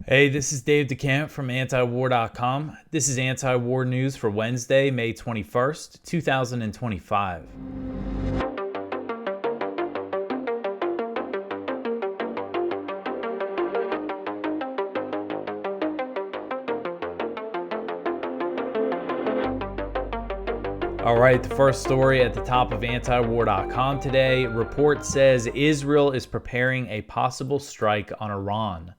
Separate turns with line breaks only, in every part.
Hey, this is Dave DeCamp from antiwar.com. This is anti-war news for Wednesday, May 21st, 2025. All right, the first story at the top of antiwar.com today. Report says Israel is preparing a possible strike on Iran.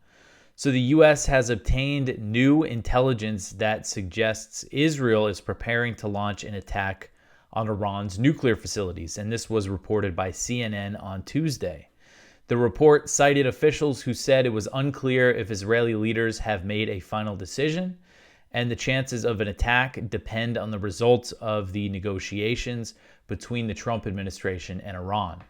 So the U.S. has obtained new intelligence that suggests Israel is preparing to launch an attack on Iran's nuclear facilities, and this was reported by CNN on Tuesday. The report cited officials who said it was unclear if Israeli leaders have made a final decision, and the chances of an attack depend on the results of the negotiations between the Trump administration and Iran.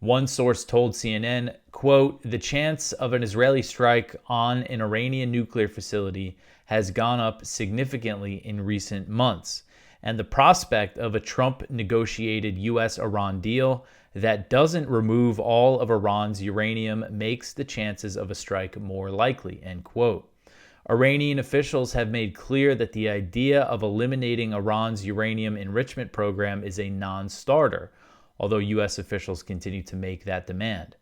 One source told CNN, quote, "The chance of an Israeli strike on an Iranian nuclear facility has gone up significantly in recent months, and the prospect of a Trump-negotiated U.S.-Iran deal that doesn't remove all of Iran's uranium makes the chances of a strike more likely," end quote. Iranian officials have made clear that the idea of eliminating Iran's uranium enrichment program is a non-starter, although U.S. officials continue to make that demand.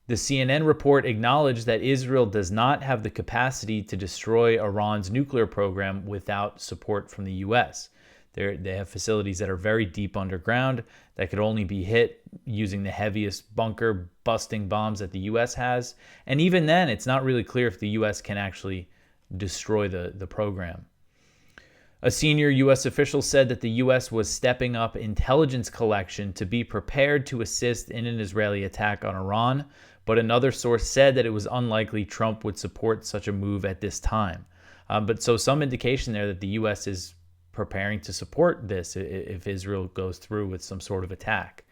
The CNN report acknowledged that Israel does not have the capacity to destroy Iran's nuclear program without support from the U.S. They have facilities that are very deep underground that could only be hit using the heaviest bunker-busting bombs that the U.S. has. And even then, it's not really clear if the U.S. can actually destroy the program. A senior U.S. official said that the U.S. was stepping up intelligence collection to be prepared to assist in an Israeli attack on Iran, but another source said that it was unlikely Trump would support such a move at this time. But some indication there that the U.S. is preparing to support this if Israel goes through with some sort of attack.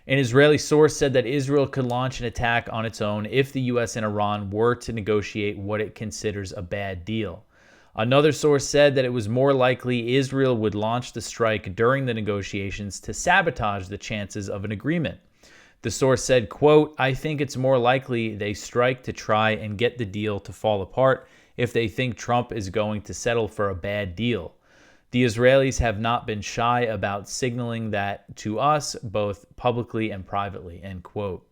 An Israeli source said that Israel could launch an attack on its own if the U.S. and Iran were to negotiate what it considers a bad deal. Another source said that it was more likely Israel would launch the strike during the negotiations to sabotage the chances of an agreement. The source said, quote, "I think it's more likely they strike to try and get the deal to fall apart if they think Trump is going to settle for a bad deal. The Israelis have not been shy about signaling that to us, both publicly and privately," end quote.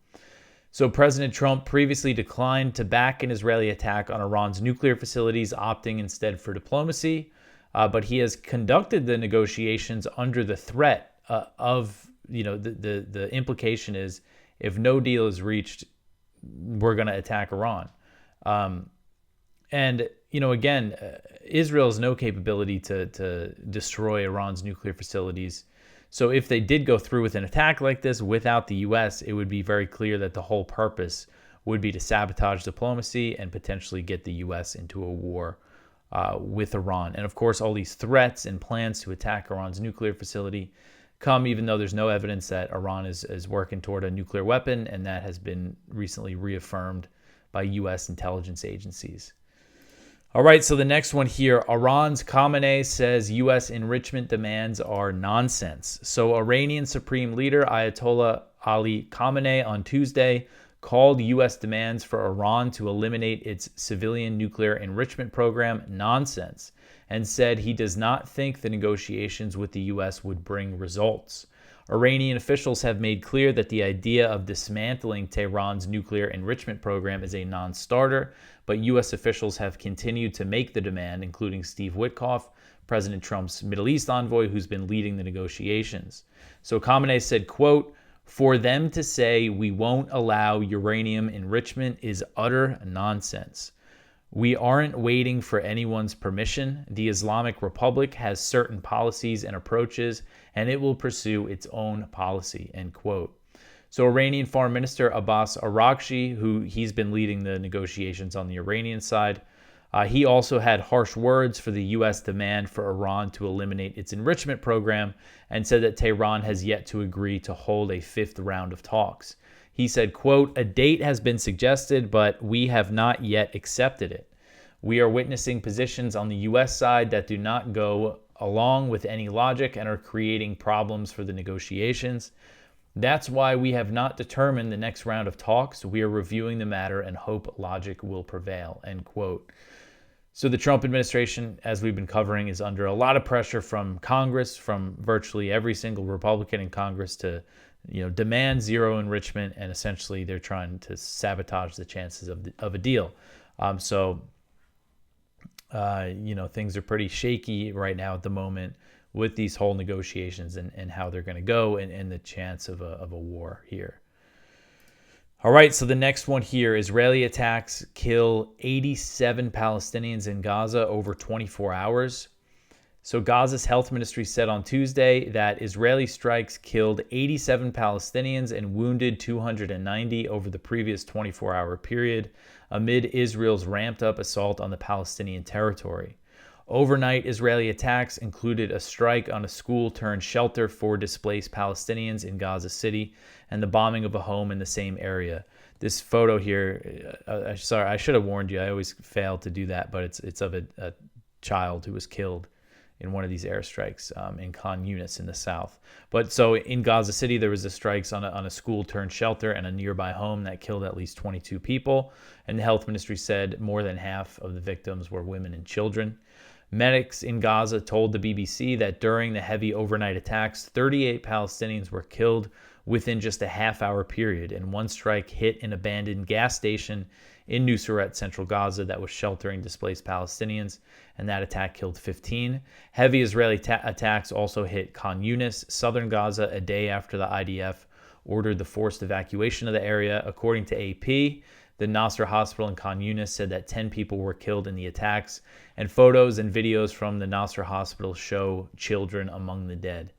So President Trump previously declined to back an Israeli attack on Iran's nuclear facilities, opting instead for diplomacy. But he has conducted the negotiations under the threat of, the implication is if no deal is reached, we're going to attack Iran. Israel has no capability to destroy Iran's nuclear facilities. So if they did go through with an attack like this without the U.S., it would be very clear that the whole purpose would be to sabotage diplomacy and potentially get the U.S. into a war with Iran. And of course, all these threats and plans to attack Iran's nuclear facility come even though there's no evidence that Iran is working toward a nuclear weapon, and that has been recently reaffirmed by U.S. intelligence agencies. All right, so the next one here, Iran's Khamenei says U.S. enrichment demands are nonsense. So Iranian Supreme Leader Ayatollah Ali Khamenei on Tuesday called U.S. demands for Iran to eliminate its civilian nuclear enrichment program nonsense, and said he does not think the negotiations with the U.S. would bring results. Iranian officials have made clear that the idea of dismantling Tehran's nuclear enrichment program is a non-starter, but U.S. officials have continued to make the demand, including Steve Witkoff, President Trump's Middle East envoy, who's been leading the negotiations. So Khamenei said, quote, "For them to say we won't allow uranium enrichment is utter nonsense. We aren't waiting for anyone's permission. The Islamic Republic has certain policies and approaches, and it will pursue its own policy," end quote. So Iranian Foreign Minister Abbas Araghchi, he's been leading the negotiations on the Iranian side, he also had harsh words for the U.S. demand for Iran to eliminate its enrichment program, and said that Tehran has yet to agree to hold a fifth round of talks. He said, quote, "A date has been suggested, but we have not yet accepted it. We are witnessing positions on the U.S. side that do not go along with any logic and are creating problems for the negotiations. That's why we have not determined the next round of talks. We are reviewing the matter and hope logic will prevail, end quote. So the Trump administration, as we've been covering, is under a lot of pressure from Congress, from virtually every single Republican in Congress to, demand zero enrichment, and essentially they're trying to sabotage the chances of a deal. Things are pretty shaky right now at the moment with these whole negotiations and how they're going to go and the chance of a war here. All right, so the next one here, Israeli attacks kill 87 Palestinians in Gaza over 24 hours. So Gaza's health ministry said on Tuesday that Israeli strikes killed 87 Palestinians and wounded 290 over the previous 24-hour period amid Israel's ramped-up assault on the Palestinian territory. Overnight Israeli attacks included a strike on a school-turned-shelter for displaced Palestinians in Gaza City and the bombing of a home in the same area. This photo here, sorry, I should have warned you. I always fail to do that, but it's of a child who was killed in one of these airstrikes in Khan Yunis in the south. But so in Gaza City, there was the strikes on a school-turned-shelter and a nearby home that killed at least 22 people. And the health ministry said more than half of the victims were women and children. Medics in Gaza told the BBC that during the heavy overnight attacks, 38 Palestinians were killed within just a half-hour period, and one strike hit an abandoned gas station in Nuseirat, central Gaza, that was sheltering displaced Palestinians, and that attack killed 15. Heavy Israeli attacks also hit Khan Yunis, southern Gaza, a day after the IDF ordered the forced evacuation of the area. According to AP, the Nasser hospital in Khan Yunis said that 10 people were killed in the attacks, and photos and videos from the Nasser hospital show children among the dead.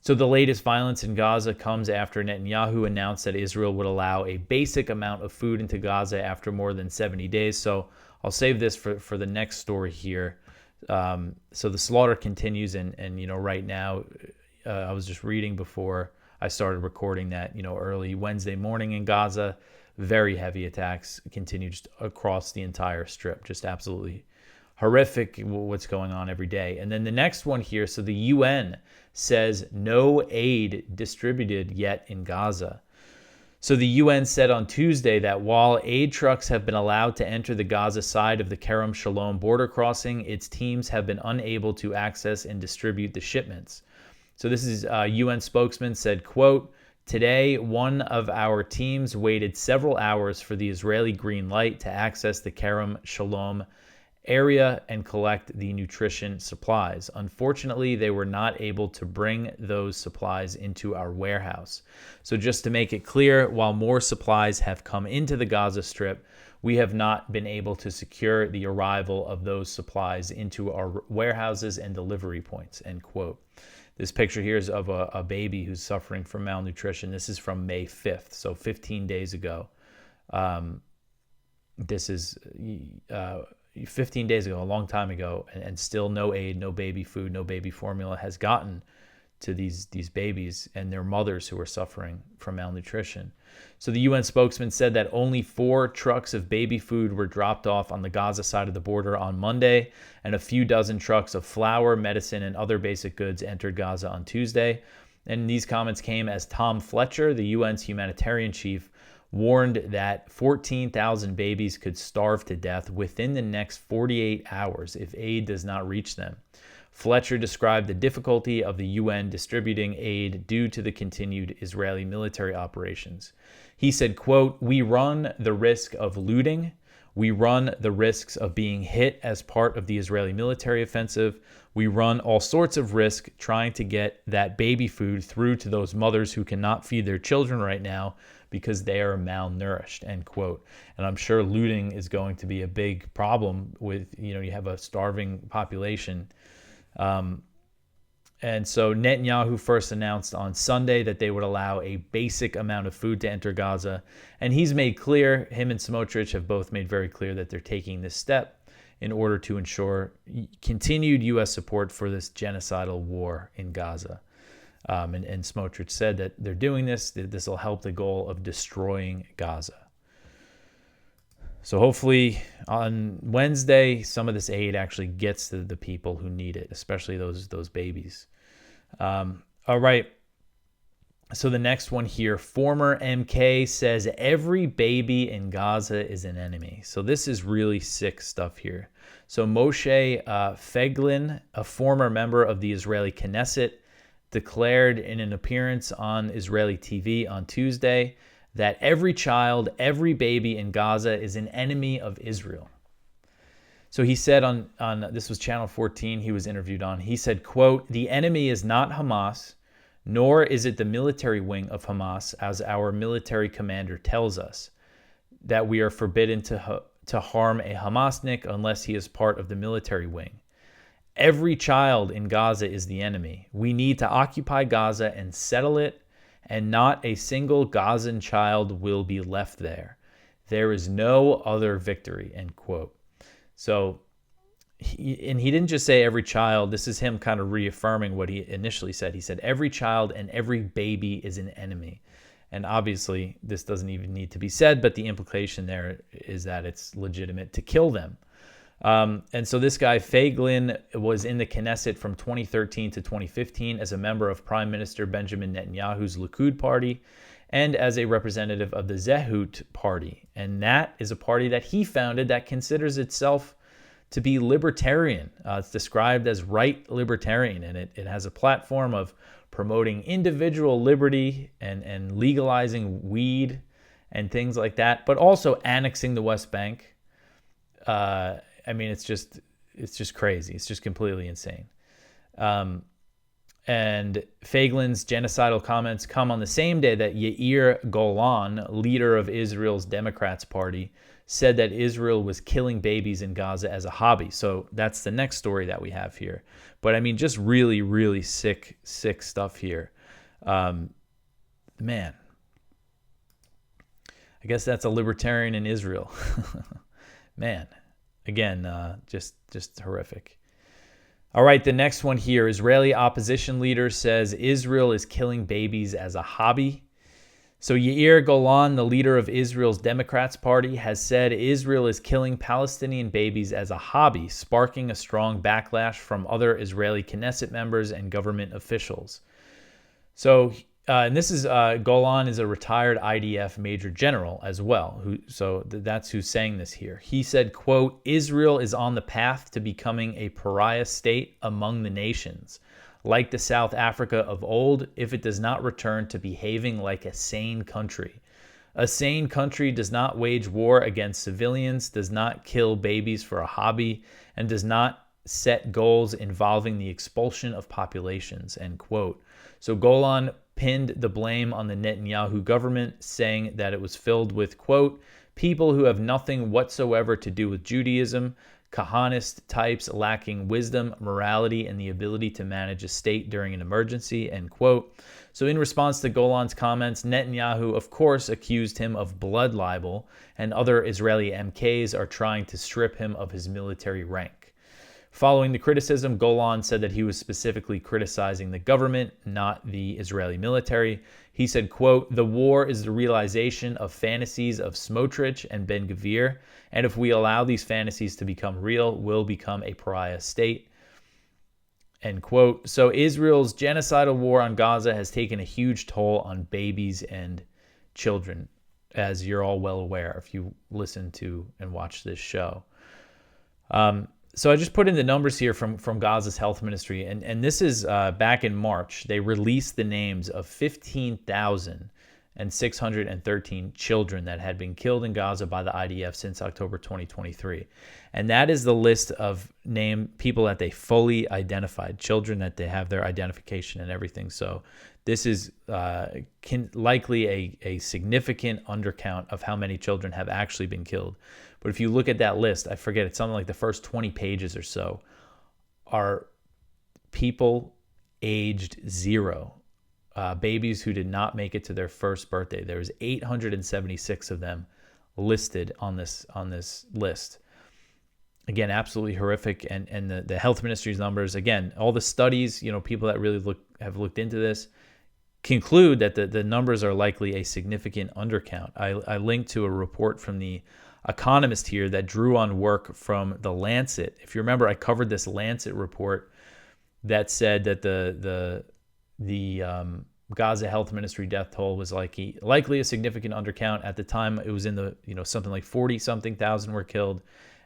So the latest violence in Gaza comes after Netanyahu announced that Israel would allow a basic amount of food into Gaza after more than 70 days. So I'll save this for the next story here. So the slaughter continues, and right now, I was just reading before I started recording that, early Wednesday morning in Gaza, very heavy attacks continue just across the entire strip. Just absolutely horrific what's going on every day. And then the next one here, so the UN says no aid distributed yet in Gaza. So the UN said on Tuesday that while aid trucks have been allowed to enter the Gaza side of the Kerem Shalom border crossing, its teams have been unable to access and distribute the shipments. So this is a UN spokesman said, quote, "Today, one of our teams waited several hours for the Israeli green light to access the Kerem Shalom area and collect the nutrition supplies. Unfortunately, they were not able to bring those supplies into our warehouse." So just to make it clear, while more supplies have come into the Gaza Strip, we have not been able to secure the arrival of those supplies into our warehouses and delivery points, end quote. This picture here is of a baby who's suffering from malnutrition. This is from May 5th, so 15 days ago. This is 15 days ago, a long time ago, and still no aid, no baby food, no baby formula has gotten to these babies and their mothers who are suffering from malnutrition. So the UN spokesman said that only 4 trucks of baby food were dropped off on the Gaza side of the border on Monday, and a few dozen trucks of flour, medicine, and other basic goods entered Gaza on Tuesday. And these comments came as Tom Fletcher, the UN's humanitarian chief, warned that 14,000 babies could starve to death within the next 48 hours if aid does not reach them. Fletcher described the difficulty of the UN distributing aid due to the continued Israeli military operations. He said, quote, "We run the risk of looting. We run the risks of being hit as part of the Israeli military offensive. We run all sorts of risk trying to get that baby food through to those mothers who cannot feed their children right now because they are malnourished," end quote. And I'm sure looting is going to be a big problem with, you have a starving population. And so Netanyahu first announced on Sunday that they would allow a basic amount of food to enter Gaza. And he's made clear, him and Smotrich have both made very clear that they're taking this step in order to ensure continued U.S. support for this genocidal war in Gaza. And Smotrich said that they're doing this, that this will help the goal of destroying Gaza. So hopefully on Wednesday, some of this aid actually gets to the people who need it, especially those babies. All right. So the next one here, former MK says every baby in Gaza is an enemy. So this is really sick stuff here. So Moshe Feiglin, a former member of the Israeli Knesset, declared in an appearance on Israeli TV on Tuesday that every child, every baby in Gaza is an enemy of Israel. So he said on this was Channel 14 he was interviewed on, he said, quote, "The enemy is not Hamas, nor is it the military wing of Hamas, as our military commander tells us, that we are forbidden to harm a Hamasnik unless he is part of the military wing. Every child in Gaza is the enemy. We need to occupy Gaza and settle it, and not a single Gazan child will be left there. There is no other victory," end quote. So, he didn't just say every child. This is him kind of reaffirming what he initially said. He said every child and every baby is an enemy. And obviously, this doesn't even need to be said, but the implication there is that it's legitimate to kill them. And so this guy, Feiglin, was in the Knesset from 2013 to 2015 as a member of Prime Minister Benjamin Netanyahu's Likud party and as a representative of the Zehut party. And that is a party that he founded that considers itself to be libertarian. It's described as right libertarian, and it has a platform of promoting individual liberty and legalizing weed and things like that, but also annexing the West Bank. I mean, it's just crazy. It's just completely insane. And Feiglin's genocidal comments come on the same day that Yair Golan, leader of Israel's Democrats Party, said that Israel was killing babies in Gaza as a hobby. So that's the next story that we have here. But I mean, just really, really sick stuff here. Man, I guess that's a libertarian in Israel. Man, again, just horrific. All right, the next one here. Israeli opposition leader says Israel is killing babies as a hobby. So Yair Golan, the leader of Israel's Democrats Party, has said Israel is killing Palestinian babies as a hobby, sparking a strong backlash from other Israeli Knesset members and government officials. So, and this is Golan is a retired IDF major general as well. That's who's saying this here. He said, quote, "Israel is on the path to becoming a pariah state among the nations. Like the South Africa of old, if it does not return to behaving like a sane country. A sane country does not wage war against civilians, does not kill babies for a hobby, and does not set goals involving the expulsion of populations," end quote. So Golan pinned the blame on the Netanyahu government, saying that it was filled with, quote, "people who have nothing whatsoever to do with Judaism, Kahanist types lacking wisdom, morality, and the ability to manage a state during an emergency," end quote. So in response to Golan's comments, Netanyahu, of course, accused him of blood libel, and other Israeli MKs are trying to strip him of his military rank. Following the criticism, Golan said that he was specifically criticizing the government, not the Israeli military. He said, quote, "The war is the realization of fantasies of Smotrich and Ben-Gvir, and if we allow these fantasies to become real, we'll become a pariah state," end quote. So Israel's genocidal war on Gaza has taken a huge toll on babies and children, as you're all well aware if you listen to and watch this show. So I just put in the numbers here from Gaza's health ministry, and this is back in March. They released the names of 15,613 children that had been killed in Gaza by the IDF since October 2023. And that is the list of named people that they fully identified, children that they have their identification and everything. So this is likely a significant undercount of how many children have actually been killed. But if you look at that list, I forget, it's something like the first 20 pages or so are people aged 0, babies who did not make it to their first birthday. There was 876 of them listed on this list. Again, absolutely horrific. And the health ministry's numbers, again, all the studies, people that really have looked into this conclude that the numbers are likely a significant undercount. I linked to a report from the Economist here that drew on work from the Lancet. If you remember, I covered this Lancet report that said that the Gaza Health Ministry death toll was likely a significant undercount. At the time, it was in the, something like 40-something thousand were killed,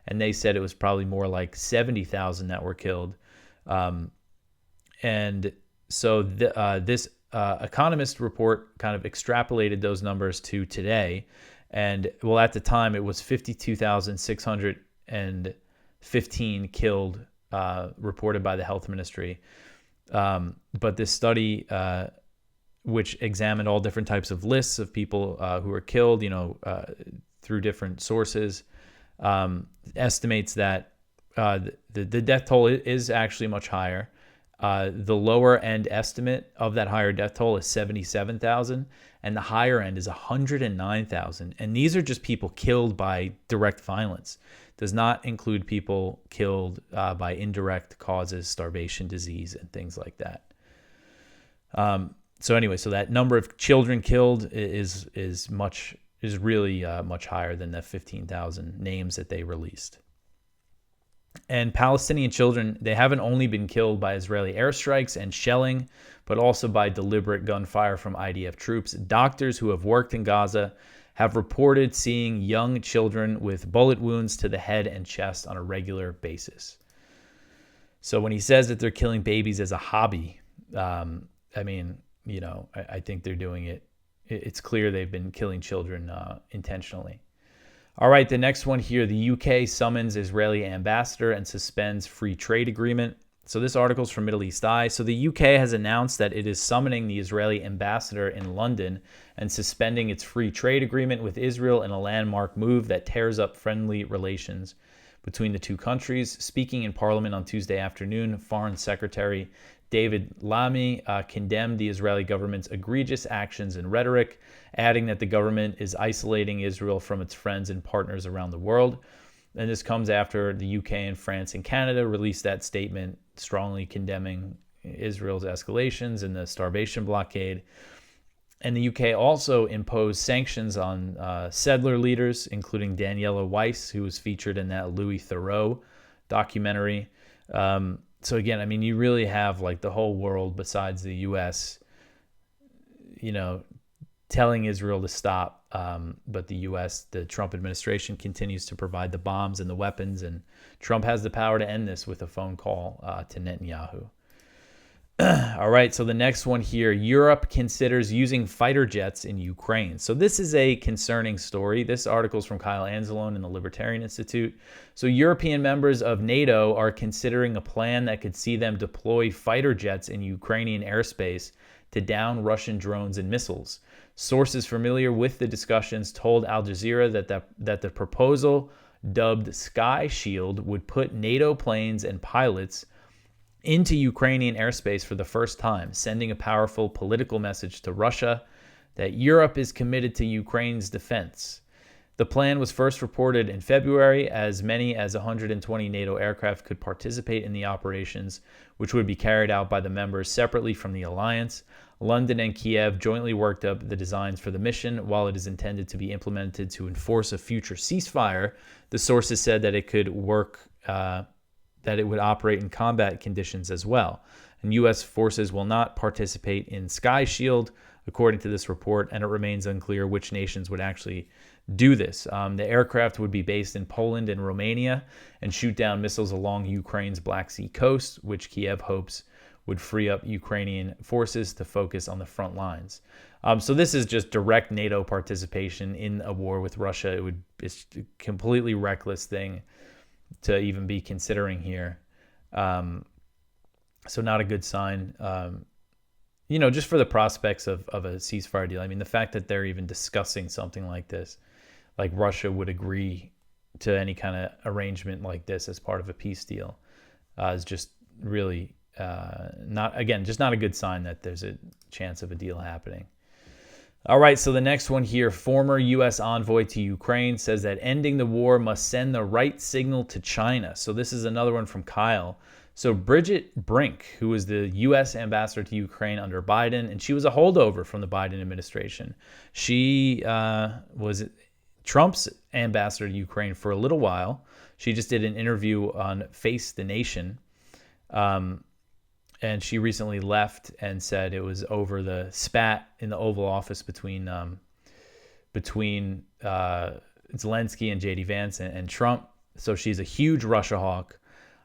and they said it was probably more like 70,000 that were killed. And so this Economist report kind of extrapolated those numbers to today. And well, at the time, it was 52,615 killed, reported by the health ministry. But this study, which examined all different types of lists of people who were killed, through different sources, estimates that the death toll is actually much higher. The lower end estimate of that higher death toll is 77,000, and the higher end is 109,000. And these are just people killed by direct violence. Does not include people killed by indirect causes, starvation, disease, and things like that. So anyway, so that number of children killed is really much higher than the 15,000 names that they released. And Palestinian children, they haven't only been killed by Israeli airstrikes and shelling, but also by deliberate gunfire from IDF troops. Doctors who have worked in Gaza have reported seeing young children with bullet wounds to the head and chest on a regular basis. So when he says that they're killing babies as a hobby, I think they're doing it. It's clear they've been killing children intentionally. All right, the next one here, the UK summons Israeli ambassador and suspends free trade agreement. So this article is from Middle East Eye. So the UK has announced that it is summoning the Israeli ambassador in London and suspending its free trade agreement with Israel in a landmark move that tears up friendly relations between the two countries. Speaking in Parliament on Tuesday afternoon, Foreign Secretary David Lammy condemned the Israeli government's egregious actions and rhetoric, adding that the government is isolating Israel from its friends and partners around the world. And this comes after the UK and France and Canada released that statement strongly condemning Israel's escalations and the starvation blockade. And the UK also imposed sanctions on settler leaders, including Daniela Weiss, who was featured in that Louis Theroux documentary. So again, you really have like the whole world besides the U.S., telling Israel to stop. But the U.S., the Trump administration continues to provide the bombs and the weapons. And Trump has the power to end this with a phone call to Netanyahu. All right, so the next one here, Europe considers using fighter jets in Ukraine. So this is a concerning story. This article is from Kyle Anzalone in the Libertarian Institute. So European members of NATO are considering a plan that could see them deploy fighter jets in Ukrainian airspace to down Russian drones and missiles. Sources familiar with the discussions told Al Jazeera that the proposal, dubbed Sky Shield, would put NATO planes and pilots into Ukrainian airspace for the first time, sending a powerful political message to Russia that Europe is committed to Ukraine's defense. The plan was first reported in February. As many as 120 NATO aircraft could participate in the operations, which would be carried out by the members separately from the alliance. London and Kiev jointly worked up the designs for the mission. While it is intended to be implemented to enforce a future ceasefire, the sources said that it could work that it would operate in combat conditions as well. And U.S. forces will not participate in Sky Shield, according to this report, and it remains unclear which nations would actually do this. The aircraft would be based in Poland and Romania and shoot down missiles along Ukraine's Black Sea coast, which Kiev hopes would free up Ukrainian forces to focus on the front lines. So this is just direct NATO participation in a war with Russia. It's a completely reckless thing to even be considering here. So not a good sign, just for the prospects of a ceasefire deal. The fact that they're even discussing something like this, like Russia would agree to any kind of arrangement like this as part of a peace deal, is just really not a good sign that there's a chance of a deal happening. All right, so the next one here, former U.S. envoy to Ukraine says that ending the war must send the right signal to China. So this is another one from Kyle. So Bridget Brink, who was the U.S. ambassador to Ukraine under Biden, and she was a holdover from the Biden administration. She was Trump's ambassador to Ukraine for a little while. She just did an interview on Face the Nation. and she recently left and said it was over the spat in the Oval Office between Zelensky and JD Vance and Trump. So she's a huge Russia hawk,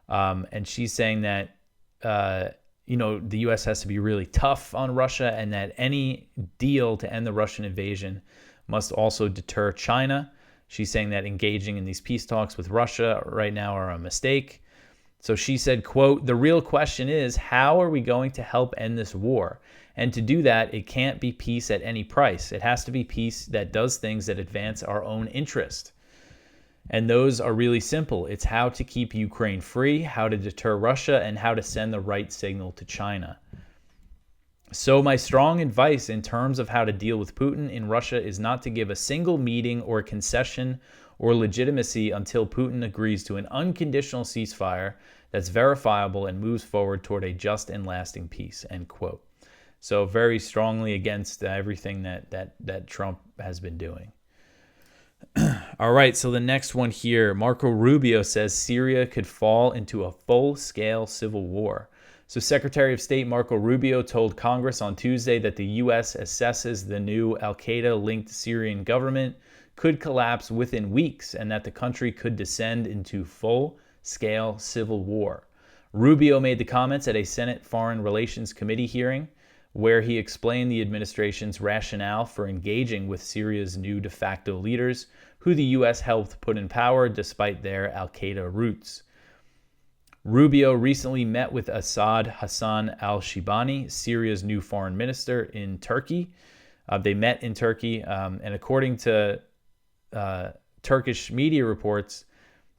and she's saying that the U.S. has to be really tough on Russia, and that any deal to end the Russian invasion must also deter China. She's saying that engaging in these peace talks with Russia right now are a mistake. So she said, quote, "The real question is, how are we going to help end this war? And to do that, it can't be peace at any price. It has to be peace that does things that advance our own interest. And those are really simple. It's how to keep Ukraine free, how to deter Russia, and how to send the right signal to China. So my strong advice in terms of how to deal with Putin in Russia is not to give a single meeting or concession or legitimacy until Putin agrees to an unconditional ceasefire that's verifiable and moves forward toward a just and lasting peace," end quote. So very strongly against everything that Trump has been doing. All right, so the next one here, Marco Rubio says Syria could fall into a full-scale civil war. So Secretary of State Marco Rubio told Congress on Tuesday that the U.S. assesses the new al-Qaeda-linked Syrian government could collapse within weeks and that the country could descend into full-scale civil war. Rubio made the comments at a Senate Foreign Relations Committee hearing where he explained the administration's rationale for engaging with Syria's new de facto leaders, who the U.S. helped put in power despite their al-Qaeda roots. Rubio recently met with Assad Hassan al-Shibani, Syria's new foreign minister, in Turkey. They met in Turkey, and according to Turkish media reports,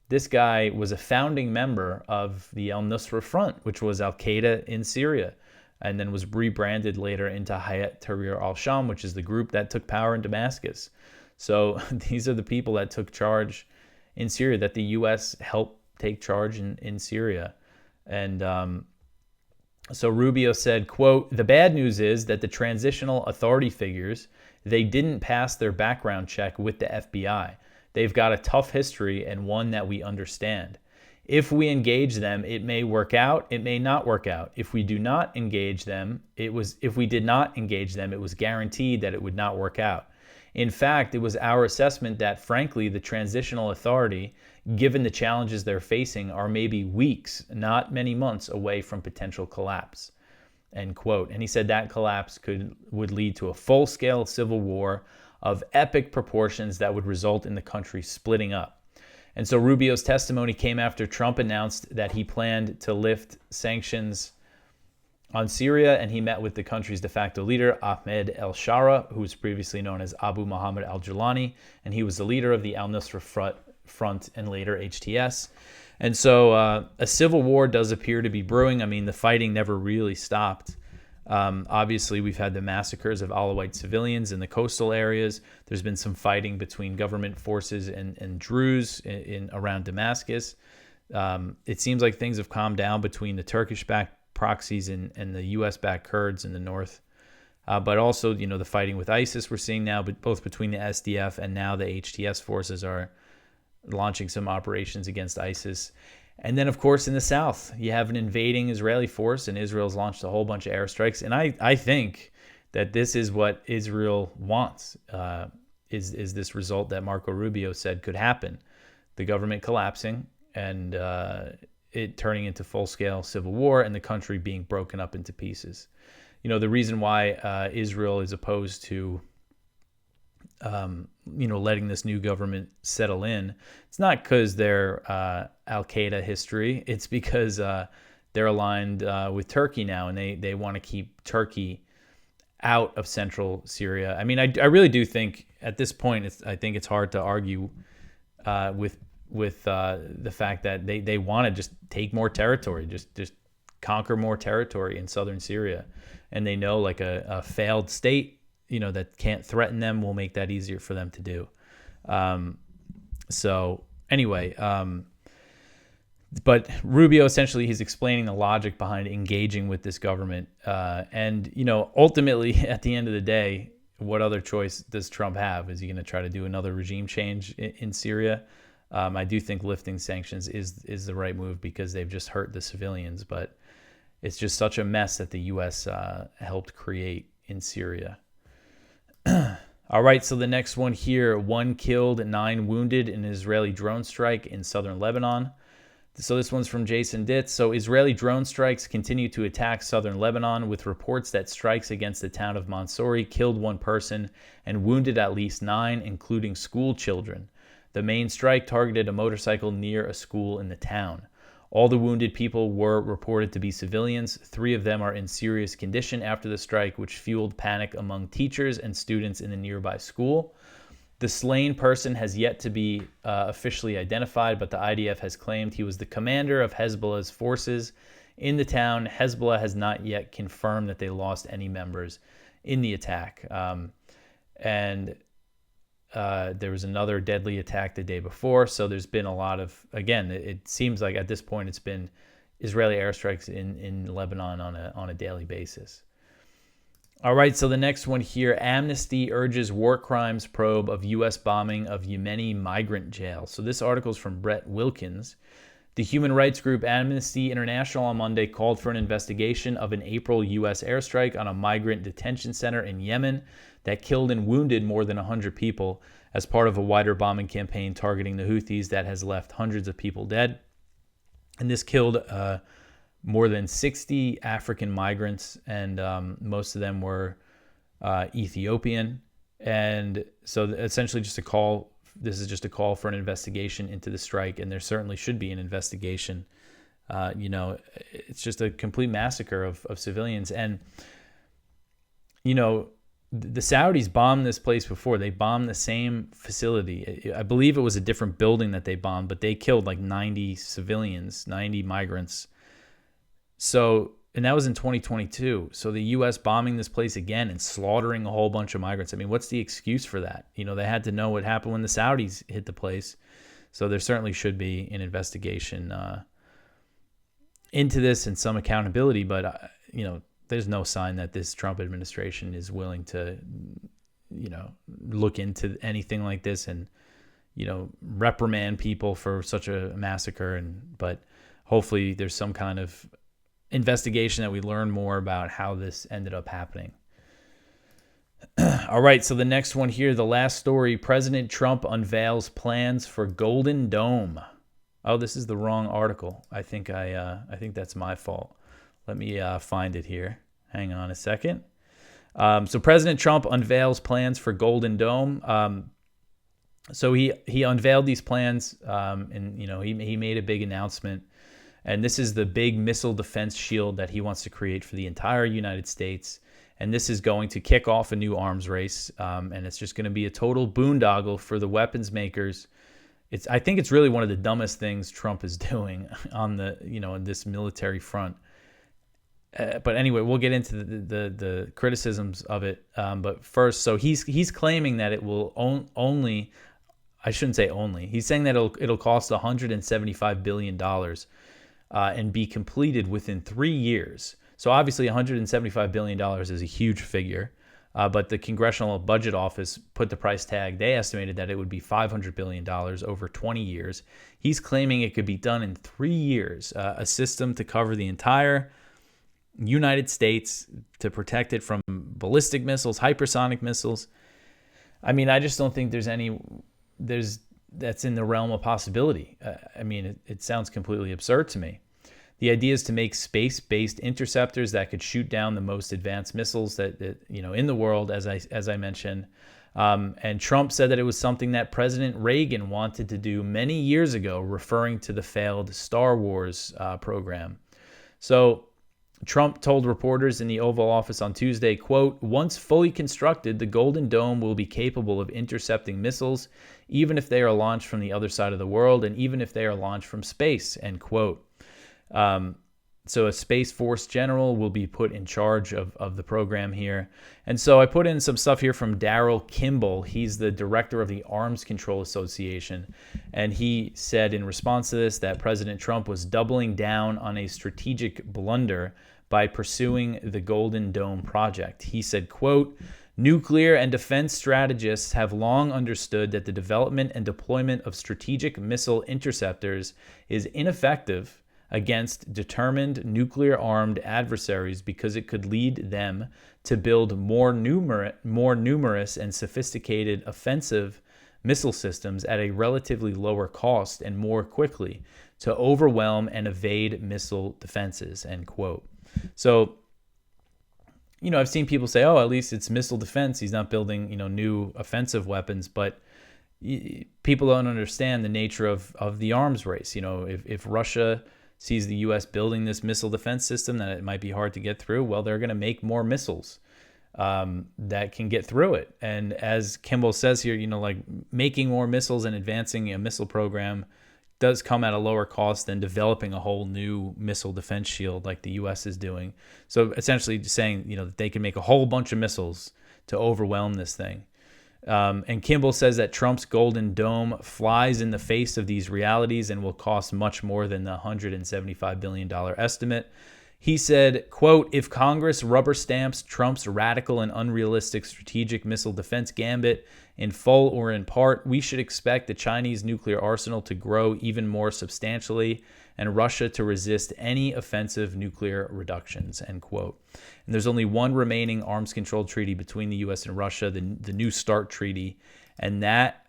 this guy was a founding member of the al-Nusra Front, which was al-Qaeda in Syria, and then was rebranded later into Hayat Tahrir al-Sham, which is the group that took power in Damascus. So these are the people that took charge in Syria, that the U.S. helped take charge in Syria. And so Rubio said, quote, "The bad news is that the transitional authority figures, they didn't pass their background check with the FBI. They've got a tough history and one that we understand. If we engage them, it may work out, it may not work out. If we did not engage them, it was guaranteed that it would not work out. In fact, it was our assessment that, frankly, the transitional authority, given the challenges they're facing, are maybe weeks, not many months away from potential collapse," end quote. And he said that collapse would lead to a full-scale civil war of epic proportions that would result in the country splitting up. And so Rubio's testimony came after Trump announced that he planned to lift sanctions on Syria, and he met with the country's de facto leader, Ahmed el-Shara, who was previously known as Abu Muhammad al-Julani, and he was the leader of the al-Nusra Front and later HTS. And so a civil war does appear to be brewing. I mean, the fighting never really stopped. Obviously, we've had the massacres of Alawite civilians in the coastal areas. There's been some fighting between government forces and Druze around Damascus. It seems like things have calmed down between the Turkish-backed proxies and the U.S.-backed Kurds in the north. But also, the fighting with ISIS we're seeing now, but both between the SDF and now the HTS forces are launching some operations against ISIS. And then, of course, in the south, you have an invading Israeli force, and Israel's launched a whole bunch of airstrikes. And I think that this is what Israel wants, is this result that Marco Rubio said could happen. The government collapsing and it turning into full-scale civil war and the country being broken up into pieces. The reason why Israel is opposed to letting this new government settle in, it's not because they're al-Qaeda history. It's because they're aligned with Turkey now, and they want to keep Turkey out of central Syria. I mean, I really do think at this point, I think it's hard to argue with the fact that they want to just take more territory, just conquer more territory in southern Syria, and they know like a failed state, that can't threaten them will make that easier for them to do. So anyway, but Rubio, essentially, he's explaining the logic behind engaging with this government. And, ultimately, at the end of the day, what other choice does Trump have? Is he going to try to do another regime change in Syria? I do think lifting sanctions is the right move because they've just hurt the civilians. But, it's just such a mess that the U.S. Helped create in Syria. All right, so the next one here, 1 killed, 9 wounded in an Israeli drone strike in southern Lebanon. So this one's from Jason Ditz. So Israeli drone strikes continue to attack southern Lebanon, with reports that strikes against the town of Mansouri killed 1 person and wounded at least 9, including school children. The main strike targeted a motorcycle near a school in the town. All the wounded people were reported to be civilians. 3 of them are in serious condition after the strike, which fueled panic among teachers and students in the nearby school. The slain person has yet to be officially identified, but the IDF has claimed he was the commander of Hezbollah's forces in the town. Hezbollah has not yet confirmed that they lost any members in the attack. And there was another deadly attack the day before. So there's been a lot of, again, it seems like at this point it's been Israeli airstrikes in Lebanon on a daily basis. All right, so the next one here, Amnesty urges war crimes probe of U.S. bombing of Yemeni migrant jail. So this article is from Brett Wilkins. The human rights group Amnesty International on Monday called for an investigation of an April U.S. airstrike on a migrant detention center in Yemen that killed and wounded more than 100 people as part of a wider bombing campaign targeting the Houthis that has left hundreds of people dead. And this killed more than 60 African migrants, and most of them were Ethiopian. And so essentially this is just a call for an investigation into the strike, and there certainly should be an investigation. It's just a complete massacre of civilians. And, the Saudis bombed this place before. They bombed the same facility. I believe it was a different building that they bombed, but they killed like 90 civilians, 90 migrants. So, and that was in 2022. So the U.S. bombing this place again and slaughtering a whole bunch of migrants. I mean, what's the excuse for that? They had to know what happened when the Saudis hit the place. So there certainly should be an investigation into this and some accountability. But, there's no sign that this Trump administration is willing to, look into anything like this and, reprimand people for such a massacre. But hopefully there's some kind of investigation that we learn more about how this ended up happening. All right, so the next one here, the last story, President Trump unveils plans for Golden Dome. Oh, this is the wrong article. I think that's my fault. Let me find it here. Hang on a second. So President Trump unveils plans for Golden Dome. So he unveiled these plans, and he made a big announcement. And this is the big missile defense shield that he wants to create for the entire United States. And this is going to kick off a new arms race. And it's just going to be a total boondoggle for the weapons makers. I think it's really one of the dumbest things Trump is doing on in this military front. But anyway, we'll get into the criticisms of it. But first, so he's claiming that it will only, I shouldn't say only, he's saying that it'll cost $175 billion and be completed within 3 years. So obviously $175 billion is a huge figure. But the Congressional Budget Office put the price tag. They estimated that it would be $500 billion over 20 years. He's claiming it could be done in 3 years, a system to cover the entire United States to protect it from ballistic missiles, hypersonic missiles. I mean, I just don't think that's in the realm of possibility. It sounds completely absurd to me. The idea is to make space-based interceptors that could shoot down the most advanced missiles that in the world, as I mentioned. And Trump said that it was something that President Reagan wanted to do many years ago, referring to the failed Star Wars program. So Trump told reporters in the Oval Office on Tuesday, quote, "Once fully constructed, the Golden Dome will be capable of intercepting missiles, even if they are launched from the other side of the world and even if they are launched from space," end quote. So a Space Force general will be put in charge of the program here. And so I put in some stuff here from Daryl Kimball. He's the director of the Arms Control Association. And he said in response to this that President Trump was doubling down on a strategic blunder by pursuing the Golden Dome project. He said, quote, "Nuclear and defense strategists have long understood that the development and deployment of strategic missile interceptors is ineffective against determined nuclear-armed adversaries because it could lead them to build more numerous and sophisticated offensive missile systems at a relatively lower cost and more quickly to overwhelm and evade missile defenses, end quote. So, I've seen people say, oh, at least it's missile defense. He's not building, new offensive weapons. But people don't understand the nature of the arms race. If Russia sees the U.S. building this missile defense system that it might be hard to get through, well, they're going to make more missiles that can get through it. And as Kimball says here, like making more missiles and advancing a missile program does come at a lower cost than developing a whole new missile defense shield like the U.S. is doing. So essentially just saying, that they can make a whole bunch of missiles to overwhelm this thing. And Kimball says that Trump's Golden Dome flies in the face of these realities and will cost much more than the $175 billion estimate. He said, quote, if Congress rubber stamps Trump's radical and unrealistic strategic missile defense gambit in full or in part, we should expect the Chinese nuclear arsenal to grow even more substantially and Russia to resist any offensive nuclear reductions, end quote. And there's only one remaining arms control treaty between the U.S. and Russia, the New START treaty, and that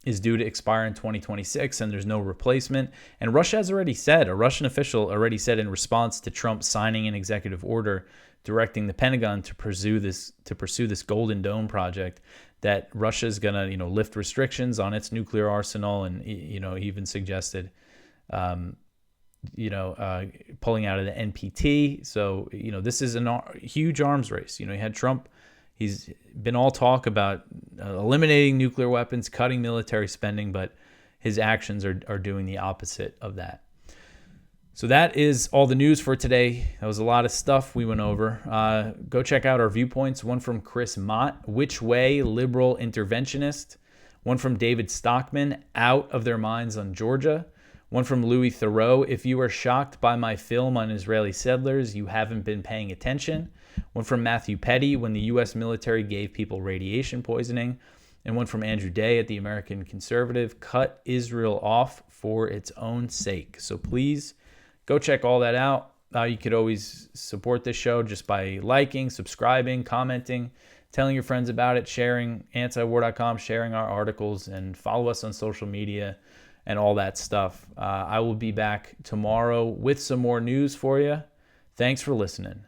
is due to expire in 2026, and there's no replacement. And Russia has already said, a Russian official already said in response to Trump signing an executive order directing the Pentagon to pursue this Golden Dome project, that Russia is going to, lift restrictions on its nuclear arsenal, and he even suggested, pulling out of the NPT. So this is a huge arms race. You had Trump. He's been all talk about eliminating nuclear weapons, cutting military spending, but his actions are doing the opposite of that. So that is all the news for today. That was a lot of stuff we went over. Go check out our viewpoints. One from Chris Mott, Which Way Liberal Interventionist. One from David Stockman, Out of Their Minds on Georgia. One from Louis Thoreau, If you are shocked by my film on Israeli settlers, you haven't been paying attention. One from Matthew Petty, When the U.S. military gave people radiation poisoning. And one from Andrew Day at the American Conservative, Cut Israel Off for Its Own Sake. So please go check all that out. You could always support this show just by liking, subscribing, commenting, telling your friends about it, sharing antiwar.com, sharing our articles, and follow us on social media and all that stuff. I will be back tomorrow with some more news for you. Thanks for listening.